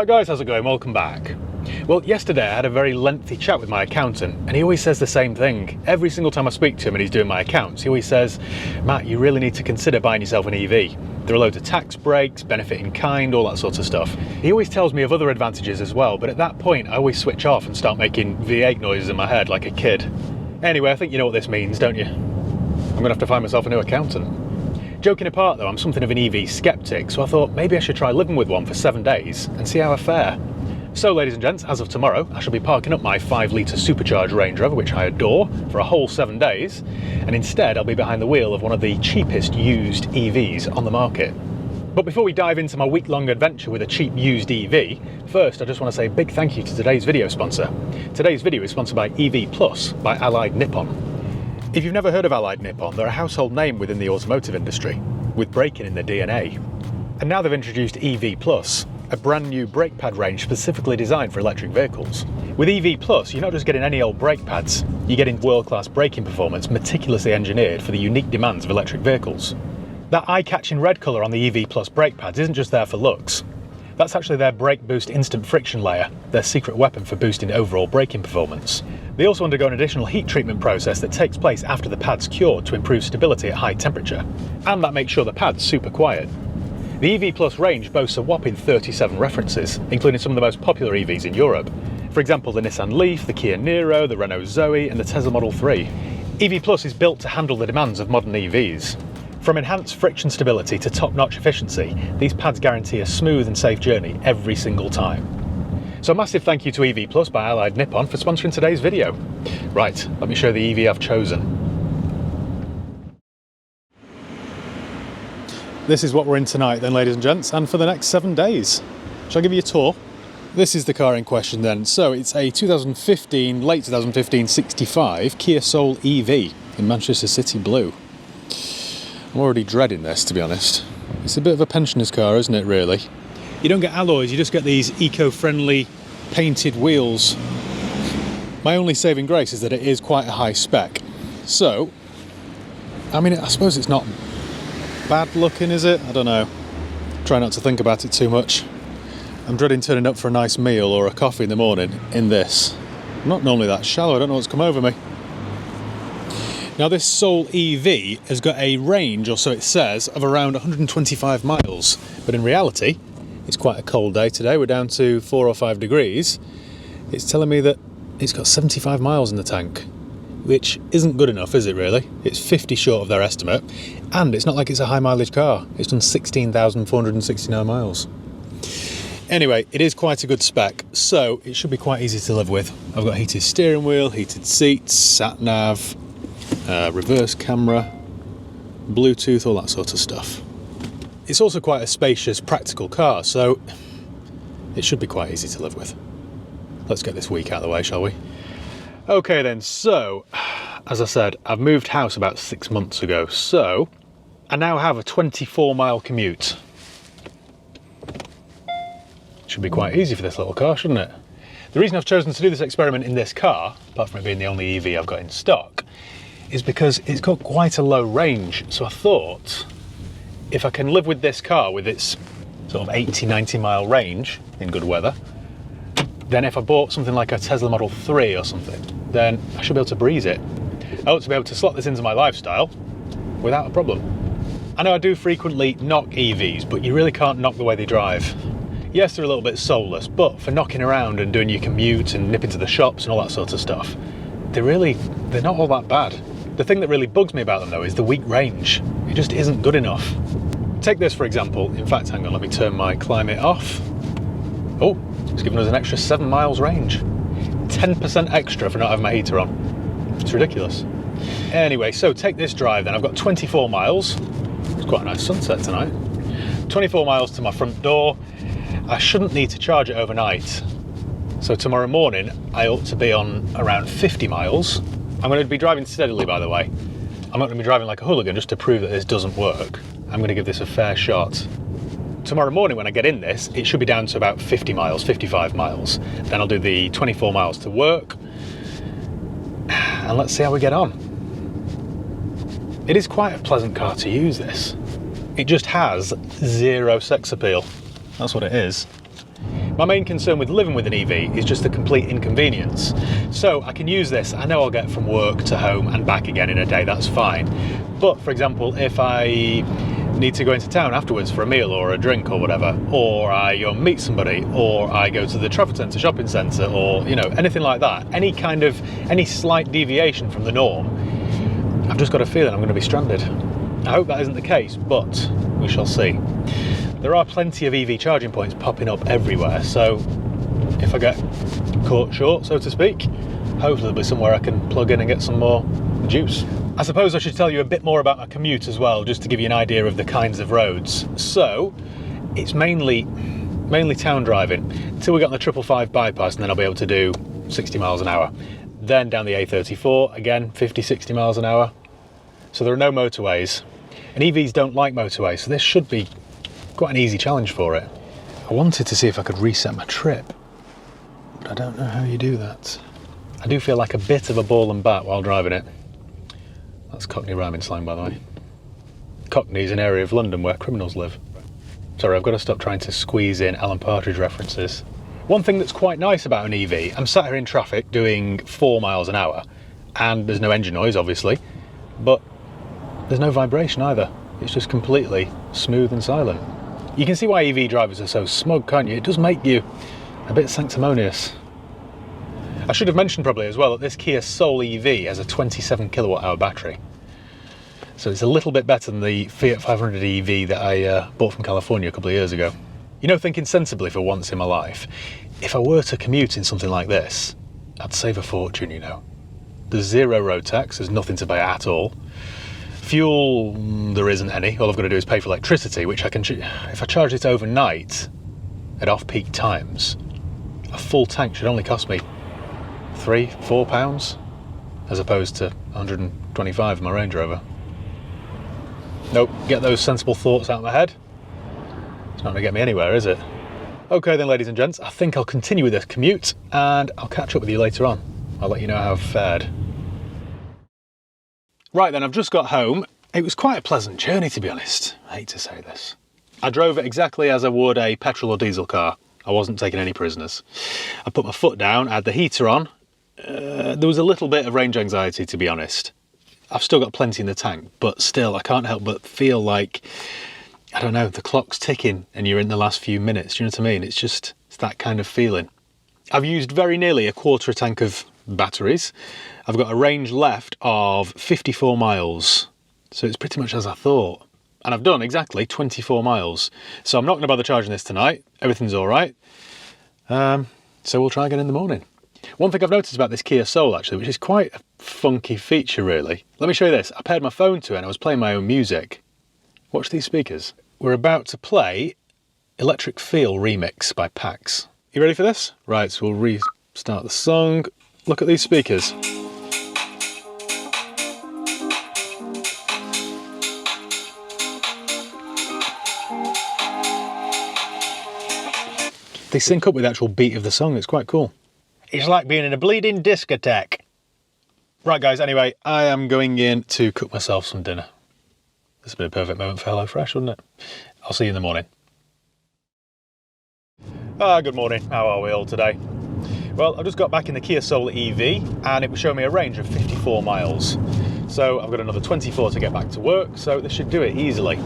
Alright guys, how's it going? Welcome back. Well, yesterday I had a very lengthy chat with my accountant, and he always says the same thing. Every single time I speak to him and he's doing my accounts, he always says, Matt, you really need to consider buying yourself an EV. There are loads of tax breaks, benefit in kind, all that sort of stuff. He always tells me of other advantages as well, but at that point I always switch off and start making V8 noises in my head like a kid. Anyway, I think you know what this means, don't you? I'm gonna have to find myself a new accountant. Joking apart though, I'm something of an EV skeptic, so I thought maybe I should try living with one for 7 days and see how I fare. So ladies and gents, as of tomorrow, I shall be parking up my 5-litre supercharged Range Rover, which I adore, for a whole 7 days, and instead I'll be behind the wheel of one of the cheapest used EVs on the market. But before we dive into my week-long adventure with a cheap used EV, first I just want to say a big thank you to today's video sponsor. Today's video is sponsored by EV Plus by Allied Nippon. If you've never heard of Allied Nippon, they're a household name within the automotive industry, with braking in their DNA. And now they've introduced EV Plus, a brand new brake pad range specifically designed for electric vehicles. With EV Plus, you're not just getting any old brake pads, you're getting world-class braking performance meticulously engineered for the unique demands of electric vehicles. That eye-catching red colour on the EV Plus brake pads isn't just there for looks. That's actually their brake boost instant friction layer, their secret weapon for boosting overall braking performance. They also undergo an additional heat treatment process that takes place after the pad's cured to improve stability at high temperature, and that makes sure the pad's super quiet. The EV Plus range boasts a whopping 37 references, including some of the most popular EVs in Europe. For example, the Nissan Leaf, the Kia Niro, the Renault Zoe, and the Tesla Model 3. EV Plus is built to handle the demands of modern EVs. From enhanced friction stability to top-notch efficiency, these pads guarantee a smooth and safe journey every single time. So a massive thank you to EV Plus by Allied Nippon for sponsoring today's video. Right, let me show you the EV I've chosen. This is what we're in tonight then, ladies and gents, and for the next 7 days. Shall I give you a tour? This is the car in question then. So it's a 2015, late 2015 65 Kia Soul EV in Manchester City Blue. I'm already dreading this, to be honest. It's a bit of a pensioner's car, isn't it, really? You don't get alloys, you just get these eco-friendly painted wheels. My only saving grace is that it is quite a high spec. So, I mean, I suppose it's not bad looking, is it? I don't know. Try not to think about it too much. I'm dreading turning up for a nice meal or a coffee in the morning in this. I'm not normally that shallow, I don't know what's come over me. Now this Soul EV has got a range, or so it says, of around 125 miles, but in reality, it's quite a cold day today, we're down to 4 or 5 degrees. It's telling me that it's got 75 miles in the tank, which isn't good enough, is it really? It's 50 short of their estimate, and it's not like it's a high mileage car. It's done 16,469 miles. Anyway, it is quite a good spec, so it should be quite easy to live with. I've got heated steering wheel, heated seats, sat-nav, reverse camera, Bluetooth, all that sort of stuff. It's also quite a spacious, practical car, so it should be quite easy to live with. Let's get this week out of the way, shall we? Okay then, so, as I said, I've moved house about 6 months ago, so I now have a 24-mile commute. Should be quite easy for this little car, shouldn't it? The reason I've chosen to do this experiment in this car, apart from it being the only EV I've got in stock, is because it's got quite a low range. So I thought, if I can live with this car with its sort of 80-90 mile range in good weather, then if I bought something like a Tesla Model 3 or something, then I should be able to breeze it. I ought to be able to slot this into my lifestyle without a problem. I know I do frequently knock EVs, but you really can't knock the way they drive. Yes, they're a little bit soulless, but for knocking around and doing your commute and nipping to the shops and all that sort of stuff, they're not all that bad. The thing that really bugs me about them though is the weak range. It just isn't good enough. Take this for example. In fact, hang on, let me turn my climate off. Oh, it's given us an extra 7 miles range. 10% extra for not having my heater on. It's ridiculous. Anyway, so take this drive then. I've got 24 miles. It's quite a nice sunset tonight. 24 miles to my front door. I shouldn't need to charge it overnight. So tomorrow morning, I ought to be on around 50 miles. I'm going to be driving steadily, by the way. I'm not going to be driving like a hooligan just to prove that this doesn't work. I'm going to give this a fair shot. Tomorrow morning when I get in this, it should be down to about 50 miles, 55 miles. Then I'll do the 24 miles to work. And let's see how we get on. It is quite a pleasant car to use, this. It just has zero sex appeal. That's what it is. My main concern with living with an EV is just the complete inconvenience. So I can use this, I know I'll get from work to home and back again in a day, that's fine. But for example, if I need to go into town afterwards for a meal or a drink or whatever, or I go and meet somebody, or I go to the Trafford Centre shopping centre, or anything like that, any slight deviation from the norm, I've just got a feeling I'm going to be stranded. I hope that isn't the case, but we shall see. There are plenty of EV charging points popping up everywhere, so if I get caught short, so to speak, hopefully there'll be somewhere I can plug in and get some more juice. I suppose I should tell you a bit more about my commute as well, just to give you an idea of the kinds of roads. So, it's mainly town driving, until we get on the 555 bypass, and then I'll be able to do 60 miles an hour. Then down the A34, again, 50, 60 miles an hour. So there are no motorways. And EVs don't like motorways, so this should be quite an easy challenge for it. I wanted to see if I could reset my trip, but I don't know how you do that. I do feel like a bit of a ball and bat while driving it. That's Cockney rhyming slang, by the way. Cockney is an area of London where criminals live. Sorry, I've got to stop trying to squeeze in Alan Partridge references. One thing that's quite nice about an EV, I'm sat here in traffic doing 4 miles an hour, and there's no engine noise, obviously, but there's no vibration either. It's just completely smooth and silent. You can see why EV drivers are so smug, can't you? It does make you a bit sanctimonious. I should have mentioned probably as well that this Kia Soul EV has a 27 kilowatt hour battery. So it's a little bit better than the Fiat 500 EV that I bought from California a couple of years ago. Thinking sensibly for once in my life, if I were to commute in something like this, I'd save a fortune, There's zero road tax, there's nothing to pay at all. Fuel, there isn't any. All I've got to do is pay for electricity, which I can, if I charge it overnight at off-peak times, a full tank should only cost me £3-4, as opposed to 125 in my Range Rover. Nope, get those sensible thoughts out of my head. It's not going to get me anywhere, is it? Okay then, ladies and gents, I think I'll continue with this commute, and I'll catch up with you later on. I'll let you know how I've fared. Right then, I've just got home. It was quite a pleasant journey, to be honest. I hate to say this. I drove it exactly as I would a petrol or diesel car. I wasn't taking any prisoners. I put my foot down, I had the heater on. There was a little bit of range anxiety, to be honest. I've still got plenty in the tank, but still, I can't help but feel like, I don't know, the clock's ticking and you're in the last few minutes. Do you know what I mean? It's that kind of feeling. I've used very nearly a quarter a tank of batteries. I've got a range left of 54 miles. So it's pretty much as I thought. And I've done exactly 24 miles. So I'm not going to bother charging this tonight. Everything's all right. So we'll try again in the morning. One thing I've noticed about this Kia Soul, actually, which is quite a funky feature, really. Let me show you this. I paired my phone to it and I was playing my own music. Watch these speakers. We're about to play Electric Feel Remix by Pax. You ready for this? Right, so we'll restart the song. Look at these speakers. They sync up with the actual beat of the song. It's quite cool. It's like being in a bleeding discotheque. Right guys, anyway, I am going in to cook myself some dinner. This would be a perfect moment for HelloFresh, wouldn't it? I'll see you in the morning. Good morning. How are we all today? Well, I've just got back in the Kia Soul EV and it was showing me a range of 54 miles. So I've got another 24 to get back to work, so this should do it easily.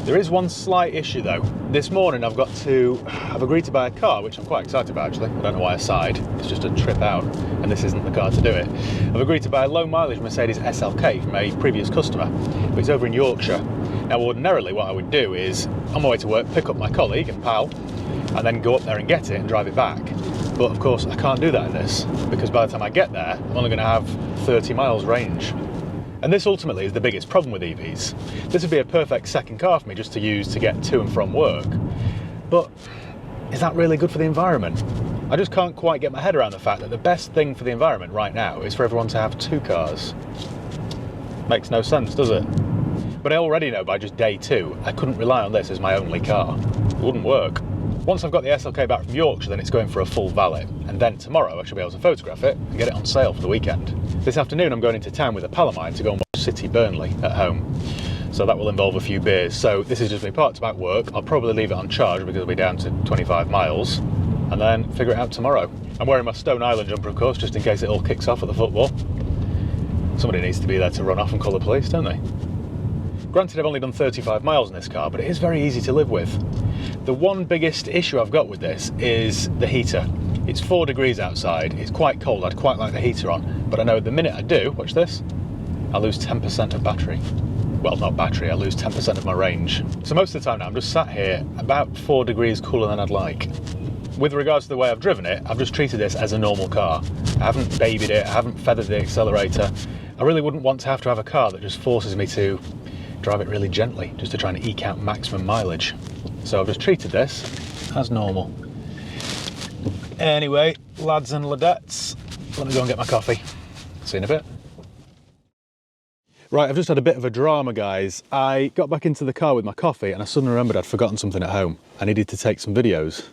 There is one slight issue though. This morning I've agreed to buy a car, which I'm quite excited about actually. I don't know why I sighed. It's just a trip out and this isn't the car to do it. I've agreed to buy a low mileage Mercedes SLK from a previous customer, but it's over in Yorkshire. Now ordinarily what I would do is, on my way to work, pick up my colleague and pal, and then go up there and get it and drive it back. But of course I can't do that in this, because by the time I get there, I'm only going to have 30 miles range. And this ultimately is the biggest problem with EVs. This would be a perfect second car for me just to use to get to and from work. But is that really good for the environment? I just can't quite get my head around the fact that the best thing for the environment right now is for everyone to have two cars. Makes no sense, does it? But I already know by just day 2, I couldn't rely on this as my only car. It wouldn't work. Once I've got the SLK back from Yorkshire, then it's going for a full valet. And then tomorrow I should be able to photograph it and get it on sale for the weekend. This afternoon I'm going into town with a pal of mine to go and watch City Burnley at home. So that will involve a few beers. So this is just me parked about work. I'll probably leave it on charge because it'll be down to 25 miles. and then figure it out tomorrow. I'm wearing my Stone Island jumper, of course, just in case it all kicks off at the football. Somebody needs to be there to run off and call the police, don't they? Granted, I've only done 35 miles in this car, but it is very easy to live with. The one biggest issue I've got with this is the heater. It's 4 degrees outside, it's quite cold, I'd quite like the heater on, but I know the minute I do, watch this, I lose 10% of battery. Well, not battery, I lose 10% of my range. So most of the time now, I'm just sat here about 4 degrees cooler than I'd like. With regards to the way I've driven it, I've just treated this as a normal car. I haven't babied it, I haven't feathered the accelerator. I really wouldn't want to have a car that just forces me to drive it really gently, just to try and eke out maximum mileage. So I've just treated this as normal. Anyway, lads and ladettes, let me go and get my coffee. See you in a bit. Right, I've just had a bit of a drama, guys. I got back into the car with my coffee and I suddenly remembered I'd forgotten something at home. I needed to take some videos.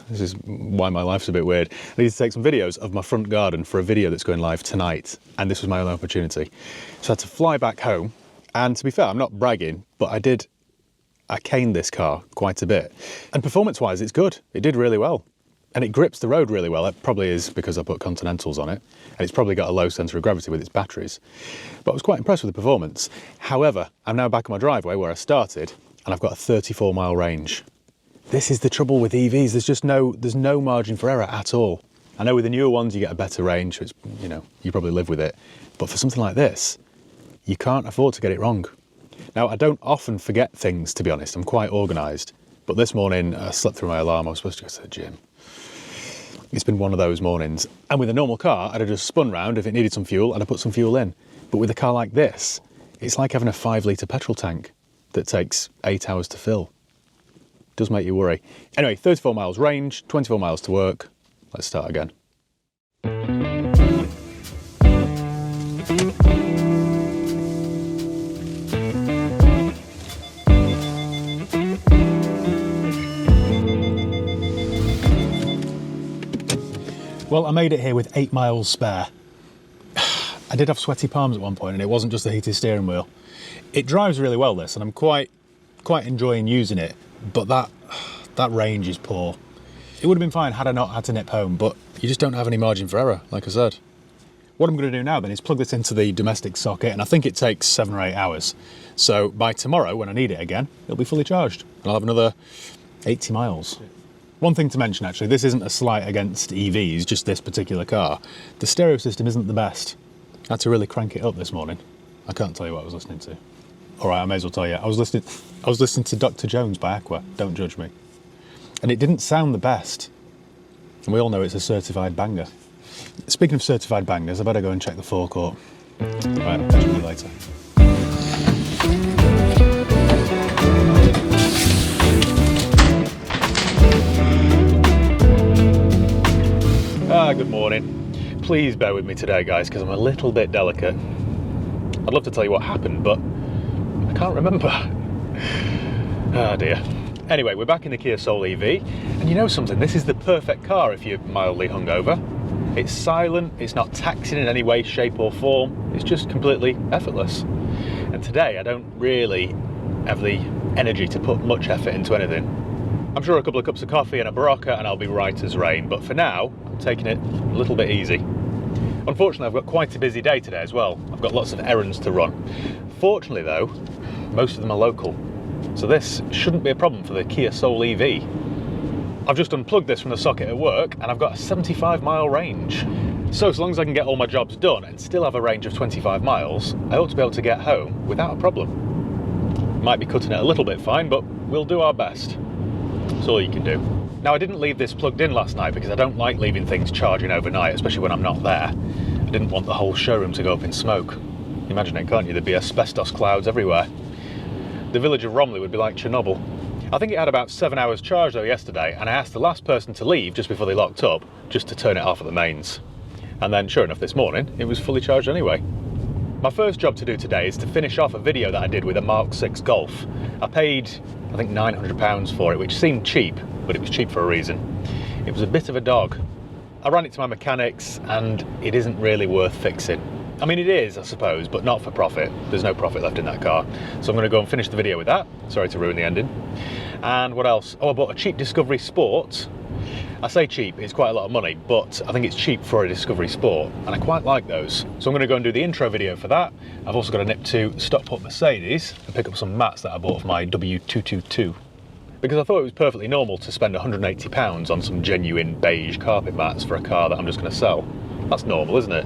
This is why my life's a bit weird. I needed to take some videos of my front garden for a video that's going live tonight, and this was my only opportunity. So I had to fly back home, and to be fair, I'm not bragging, but I caned this car quite a bit. And performance-wise, it's good. It did really well. And it grips the road really well. It probably is because I put Continentals on it, and it's probably got a low centre of gravity with its batteries. But I was quite impressed with the performance. However, I'm now back on my driveway where I started, and I've got a 34-mile range. This is the trouble with EVs. There's no margin for error at all. I know with the newer ones you get a better range, so it's, you know, you probably live with it. But for something like this, you can't afford to get it wrong. Now, I don't often forget things, to be honest. I'm quite organised. But this morning, I slept through my alarm. I was supposed to go to the gym. It's been one of those mornings. And with a normal car, I'd have just spun round. If it needed some fuel, I'd have put some fuel in. But with a car like this, it's like having a 5-litre petrol tank that takes 8 hours to fill. It does make you worry. Anyway, 34 miles range, 24 miles to work. Let's start again. Well, I made it here with 8 miles spare. I did have sweaty palms at one point, and it wasn't just the heated steering wheel. It drives really well, this, and I'm quite enjoying using it, but that range is poor. It would have been fine had I not had to nip home, but you just don't have any margin for error, like I said. What I'm going to do now then is plug this into the domestic socket, and I think it takes 7 or 8 hours. So by tomorrow, when I need it again, it'll be fully charged, and I'll have another 80 miles. One thing to mention, actually, this isn't a slight against EVs, just this particular car. The stereo system isn't the best. I had to really crank it up this morning. I can't tell you what I was listening to. All right, I may as well tell you. I was listening to Dr. Jones by Aqua. Don't judge me. And it didn't sound the best. And we all know it's a certified banger. Speaking of certified bangers, I better go and check the forecourt. Right, I'll catch you later. Good morning. Please bear with me today, guys, because I'm a little bit delicate. I'd love to tell you what happened, but I can't remember. Oh dear. Anyway, we're back in the Kia Soul EV, and you know something, this is the perfect car if you're mildly hungover. It's silent, it's not taxing in any way, shape or form, it's just completely effortless. And today I don't really have the energy to put much effort into anything. I'm sure a couple of cups of coffee and a Barocca and I'll be right as rain, but for now, I'm taking it a little bit easy. Unfortunately, I've got quite a busy day today as well. I've got lots of errands to run. Fortunately though, most of them are local, so this shouldn't be a problem for the Kia Soul EV. I've just unplugged this from the socket at work and I've got a 75-mile range. So as long as I can get all my jobs done and still have a range of 25 miles, I ought to be able to get home without a problem. Might be cutting it a little bit fine, but we'll do our best. That's all you can do. Now, I didn't leave this plugged in last night because I don't like leaving things charging overnight, especially when I'm not there. I didn't want the whole showroom to go up in smoke. Imagine it, can't you? There'd be asbestos clouds everywhere. The village of Romley would be like Chernobyl. I think it had about 7 hours charge though yesterday, and I asked the last person to leave just before they locked up, just to turn it off at the mains. And then, sure enough, this morning, it was fully charged anyway. My first job to do today is to finish off a video that I did with a Mark 6 Golf. I paid, I think, £900 for it, which seemed cheap, but it was cheap for a reason. It was a bit of a dog. I ran it to my mechanics and it isn't really worth fixing. I mean, it is, I suppose, but not for profit. There's no profit left in that car. So I'm going to go and finish the video with that. Sorry to ruin the ending. And what else? Oh, I bought a cheap Discovery Sport. I say cheap, it's quite a lot of money, but I think it's cheap for a Discovery Sport, and I quite like those. So I'm going to go and do the intro video for that. I've also got to nip to Stockport Mercedes and pick up some mats that I bought for my W222. Because I thought it was perfectly normal to spend £180 on some genuine beige carpet mats for a car that I'm just going to sell. That's normal, isn't it?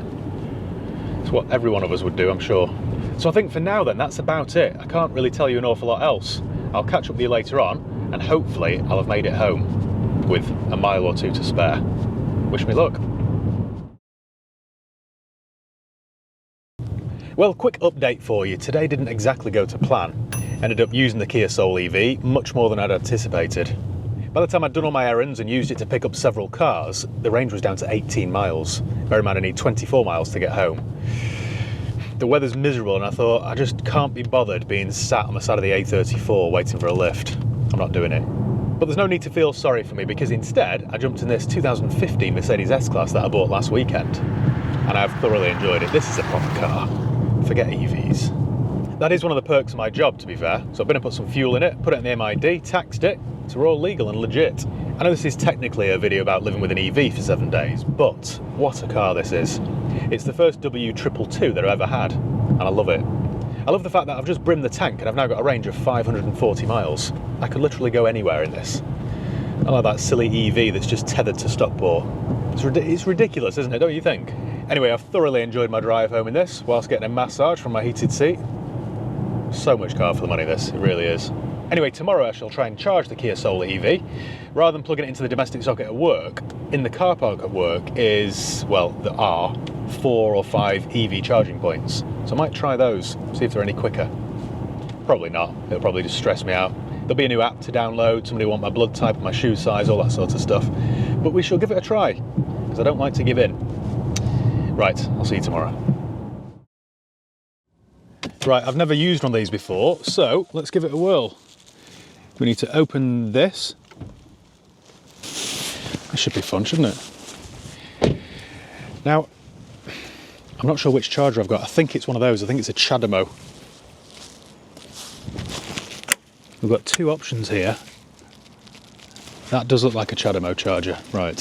It's what every one of us would do, I'm sure. So I think for now then, that's about it. I can't really tell you an awful lot else. I'll catch up with you later on, and hopefully I'll have made it home with a mile or two to spare. Wish me luck. Well, quick update for you. Today didn't exactly go to plan. Ended up using the Kia Soul EV much more than I'd anticipated. By the time I'd done all my errands and used it to pick up several cars, the range was down to 18 miles. Bear in mind I need 24 miles to get home. The weather's miserable and I thought I just can't be bothered being sat on the side of the A34 waiting for a lift. I'm not doing it. But there's no need to feel sorry for me because instead I jumped in this 2015 Mercedes S-Class that I bought last weekend. And I've thoroughly enjoyed it. This is a proper car. Forget EVs. That is one of the perks of my job, to be fair. So I've been and put some fuel in it, put it in the MID, taxed it, so we're all legal and legit. I know this is technically a video about living with an EV for 7 days, but what a car this is. It's the first W222 that I've ever had, and I love it. I love the fact that I've just brimmed the tank and I've now got a range of 540 miles. I could literally go anywhere in this. I like that silly EV that's just tethered to Stockport. It's ridiculous, isn't it, don't you think? Anyway, I've thoroughly enjoyed my drive home in this, whilst getting a massage from my heated seat. So much car for the money, this, it really is. Anyway, tomorrow I shall try and charge the Kia Soul EV. Rather than plugging it into the domestic socket at work, in the car park at work is, well, there are 4 or 5 EV charging points. So I might try those, see if they're any quicker. Probably not, it'll probably just stress me out. There'll be a new app to download, somebody will want my blood type, my shoe size, all that sort of stuff. But we shall give it a try, because I don't like to give in. Right, I'll see you tomorrow. Right, I've never used one of these before, so let's give it a whirl. We need to open this. That should be fun, shouldn't it? Now, I'm not sure which charger I've got. I think it's one of those. I think it's a Chademo. We've got 2 options here. That does look like a Chademo charger. Right.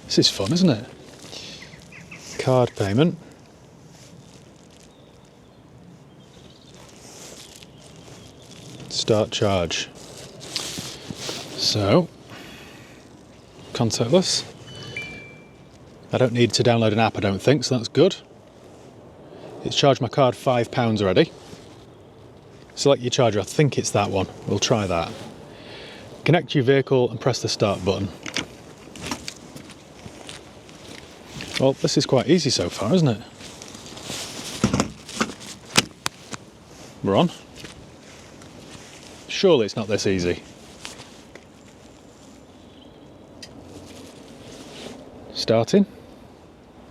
This is fun, isn't it? Card payment. Start charge. So, contactless. I don't need to download an app, I don't think, so that's good. It's charged my card £5 already. Select your charger, I think it's that one. We'll try that. Connect your vehicle and press the start button. Well, this is quite easy so far, isn't it? We're on. Surely it's not this easy. Starting.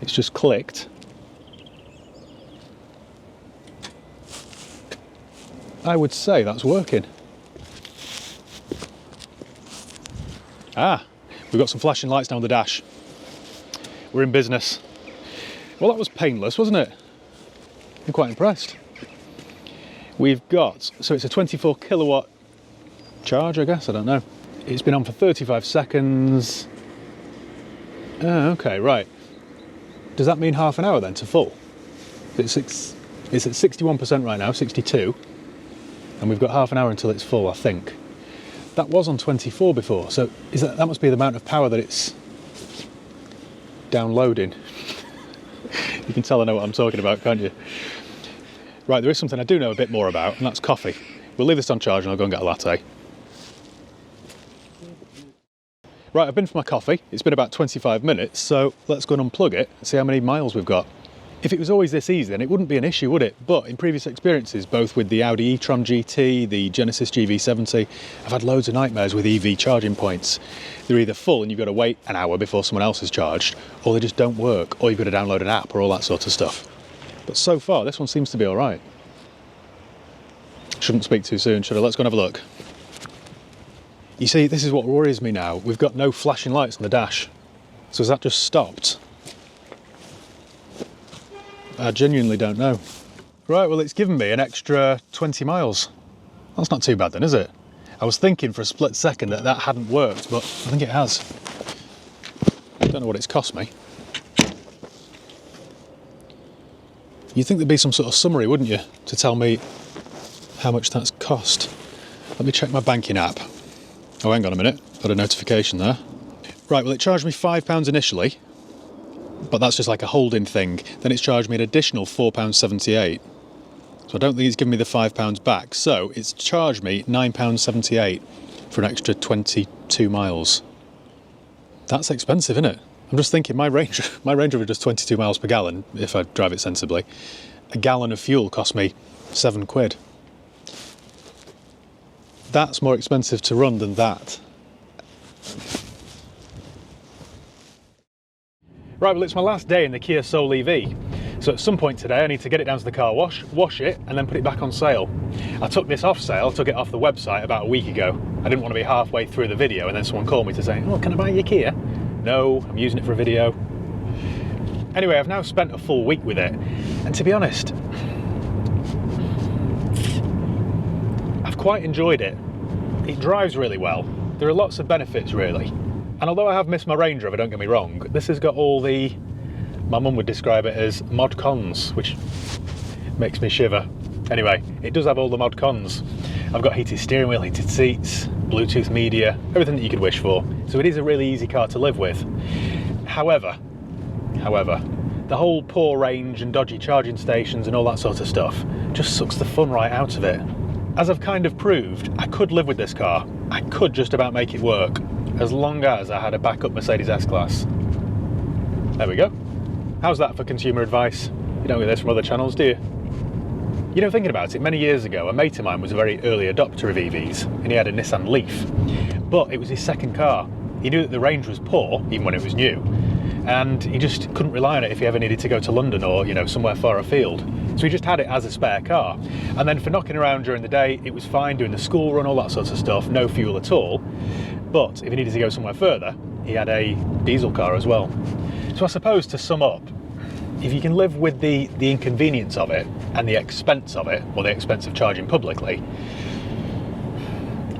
It's just clicked. I would say that's working. Ah, we've got some flashing lights down the dash. We're in business. Well, that was painless, wasn't it? I'm quite impressed. We've got, so it's a 24 kilowatt charge, I guess, I don't know. It's been on for 35 seconds. Oh, okay, right. Does that mean half an hour then to full? It's at 61% right now, 62. And we've got half an hour until it's full, I think. That was on 24 before, so that must be the amount of power that it's downloading. You can tell I know what I'm talking about, can't you? Right, there is something I do know a bit more about, and that's coffee. We'll leave this on charge and I'll go and get a latte. Right, I've been for my coffee. It's been about 25 minutes, so let's go and unplug it and see how many miles we've got. If it was always this easy, then it wouldn't be an issue, would it? But in previous experiences, both with the Audi e-tron GT, the Genesis GV70, I've had loads of nightmares with EV charging points. They're either full and you've got to wait an hour before someone else is charged, or they just don't work, or you've got to download an app or all that sort of stuff. But so far, this one seems to be all right. Shouldn't speak too soon, should I? Let's go and have a look. You see, this is what worries me now. We've got no flashing lights on the dash. So has that just stopped? I genuinely don't know. Right, well, it's given me an extra 20 miles. That's not too bad then, is it? I was thinking for a split second that that hadn't worked, but I think it has. Don't know what it's cost me. You'd think there'd be some sort of summary, wouldn't you, to tell me how much that's cost. Let me check my banking app. Oh, hang on a minute, got a notification there. Right, well, it charged me £5 initially, but that's just like a holding thing. Then it's charged me an additional £4.78. So I don't think it's given me the £5 back. So it's charged me £9.78 for an extra 22 miles. That's expensive, isn't it? I'm just thinking my Range Rover does 22 miles per gallon if I drive it sensibly. A gallon of fuel cost me £7. That's more expensive to run than that. Right, well, it's my last day in the Kia Soul EV. So at some point today I need to get it down to the car wash it and then put it back on sale. I took this off sale, took it off the website about a week ago. I didn't want to be halfway through the video and then someone called me to say, oh, can I buy your Kia? No, I'm using it for a video. Anyway, I've now spent a full week with it, and to be honest, I've quite enjoyed it. It drives really well. There are lots of benefits, really. And although I have missed my Range Rover, don't get me wrong, this has got all the, my mum would describe it as mod cons, which makes me shiver. Anyway, it does have all the mod cons. I've got heated steering wheel, heated seats, Bluetooth media, everything that you could wish for. So it is a really easy car to live with. However, the whole poor range and dodgy charging stations and all that sort of stuff just sucks the fun right out of it. As I've kind of proved, I could live with this car. I could just about make it work, as long as I had a backup Mercedes S-Class. There we go. How's that for consumer advice? You don't get this from other channels, do you? You know, thinking about it, many years ago, a mate of mine was a very early adopter of EVs, and he had a Nissan Leaf. But it was his second car. He knew that the range was poor, even when it was new, and he just couldn't rely on it if he ever needed to go to London or, you know, somewhere far afield. So he just had it as a spare car. And then for knocking around during the day, it was fine, doing the school run, all that sorts of stuff, no fuel at all. But if he needed to go somewhere further, he had a diesel car as well. So I suppose, to sum up, if you can live with the inconvenience of it and the expense of it, or the expense of charging publicly,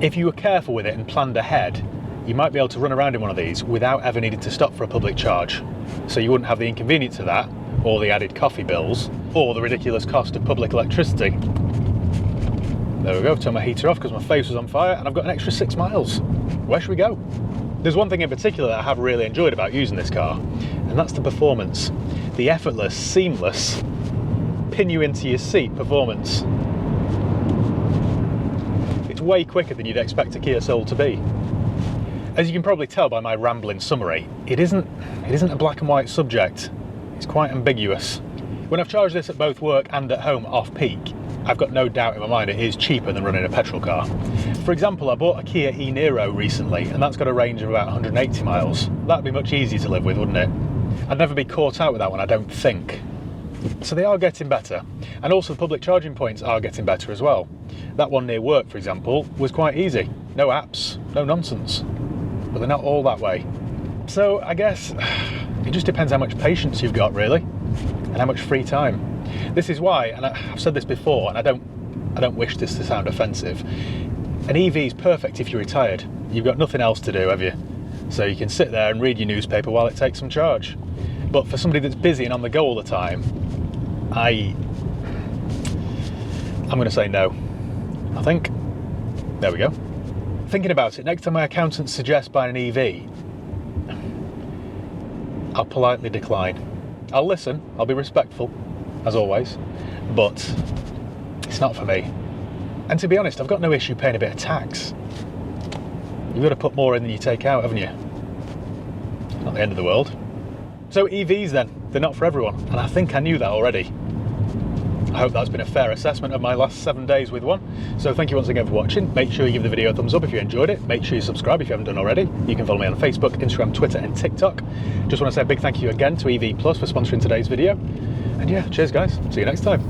if you were careful with it and planned ahead, you might be able to run around in one of these without ever needing to stop for a public charge. So you wouldn't have the inconvenience of that, or the added coffee bills, or the ridiculous cost of public electricity. There we go, turn my heater off because my face was on fire, and I've got an extra 6 miles. Where should we go? There's one thing in particular that I have really enjoyed about using this car, and that's the performance. The effortless, seamless, pin you into your seat performance. It's way quicker than you'd expect a Kia Soul to be. As you can probably tell by my rambling summary, it isn't a black and white subject. It's quite ambiguous. When I've charged this at both work and at home off-peak, I've got no doubt in my mind it is cheaper than running a petrol car. For example, I bought a Kia e-Niro recently, and that's got a range of about 180 miles. That'd be much easier to live with, wouldn't it? I'd never be caught out with that one, I don't think. So they are getting better. And also the public charging points are getting better as well. That one near work, for example, was quite easy. No apps, no nonsense. But they're not all that way. So I guess it just depends how much patience you've got, really, and how much free time. This is why, and I've said this before, and I don't wish this to sound offensive, an EV is perfect if you're retired. You've got nothing else to do, have you? So you can sit there and read your newspaper while it takes some charge. But for somebody that's busy and on the go all the time, I'm going to say no. I think. There we go. Thinking about it, next time my accountant suggests buying an EV, I'll politely decline. I'll listen, I'll be respectful, as always, but it's not for me. And to be honest, I've got no issue paying a bit of tax. You've got to put more in than you take out, haven't you? It's not the end of the world. So EVs then, they're not for everyone, and I think I knew that already. I hope that's been a fair assessment of my last 7 days with one. So thank you once again for watching. Make sure you give the video a thumbs up if you enjoyed it. Make sure you subscribe if you haven't done already. You can follow me on Facebook, Instagram, Twitter and TikTok. Just want to say a big thank you again to EV Plus for sponsoring today's video. And yeah, cheers guys. See you next time.